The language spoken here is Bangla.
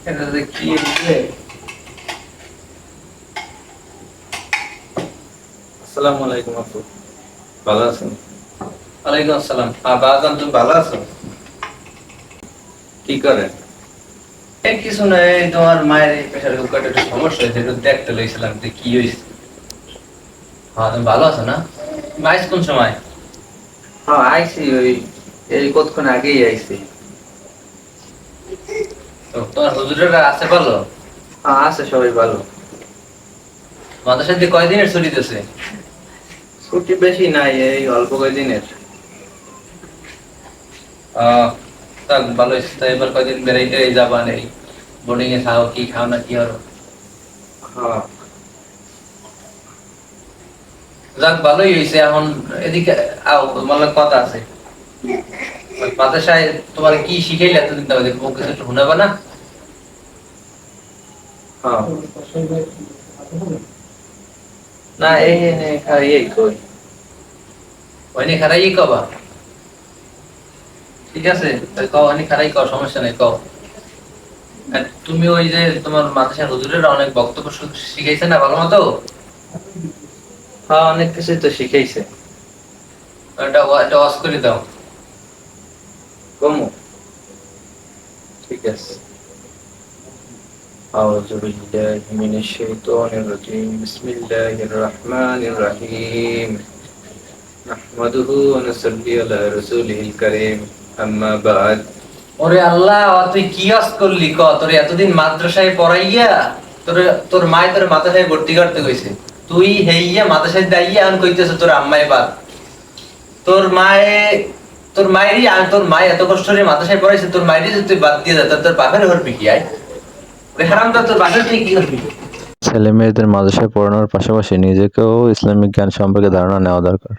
এটা যে কি হইছে? আসসালামু আলাইকুম আপু, ভালো আছেন? ওয়ালাইকুম আসসালাম। বাজান, তুমি ভালো আছো? কি করে? এই কিছু না, এই তোমার মায়ের প্রেশার কুকারটা একটু সমস্যা হয়েছে, একটু দেখতে লইছিলাম যে কি হয়েছে। হ্যাঁ, তুমি ভালো আছো না? মাইস কোন সময়? হ্যাঁ, আইছি ওই এই কতক্ষণ আগেই আইছি। তো তোমার হুজুরেরা আছে ভালো? হ্যাঁ, আছে সবাই ভালো। তোমাদের সাথে কয়দিনের ছুটি দিতেছে? ছুটি বেশি নাই, এই অল্প কয়দিনের। তাক ভালো হয়েছে। তো এবার কয়দিন বেড়াইতে যাবা নেই? বোর্ডিং এ খাও কি খাও না কি হলো? হ্যাঁ, যাক ভালোই হয়েছে। এখন এদিকে আও, তোমার লগে কথা আছে। ওই মাদ্রাসায় তোমার কি শিখাইলে এতদিন? তাহলে ও কিছু একটু শোনাবা না? হ্যাঁ, না এই এই কই ওইনি খারাই কবা। ঠিক আছে, তাই কও, ওইনি খারাই কও, সমস্যা নাই, কও। আর তুমি ওই যে তোমার মাদ্রাসার হুজুরেরা অনেক বক্তব্য শিখাইছে না ভালো মতো? হ্যাঁ, অনেক কিছুই তো শিখাইছে। এটা ওয়াজ করে দাও। কমু, ঠিক আছে। أعوذ بالله من الشيطان الرجيم بسم الله الرحمن الرحيم نحمده ونصلي على رسوله الكريم أما بعد ওরে আল্লাহ, তুই কি ওয়াজ করলি? তোর এতদিন মাদ্রাসায় পড়াইয়া তোর তোর মায় তোর মাদ্রাসায় ভর্তি করতে কইছে, তুই হেইয়া মাদ্রাসায় দাইয়া এখন কইতেছ তোর আম্মাই বাদ। তোর মায়ে তোর মায়েরই তোর মা এত কষ্ট করে মাদ্রাসায় পড়াইছে, তোর মায়েরই যদি তুই বাদ দিয়ে যা, তোর বাপের হরবি কি? আয় ওই হারামটা, তোর বাপের তুই কি করবি? ছেলে মেয়েদের মাদ্রাসায় পড়ানোর পাশাপাশি নিজেকেও ইসলামিক জ্ঞান সম্পর্কে ধারণা নেওয়া দরকার।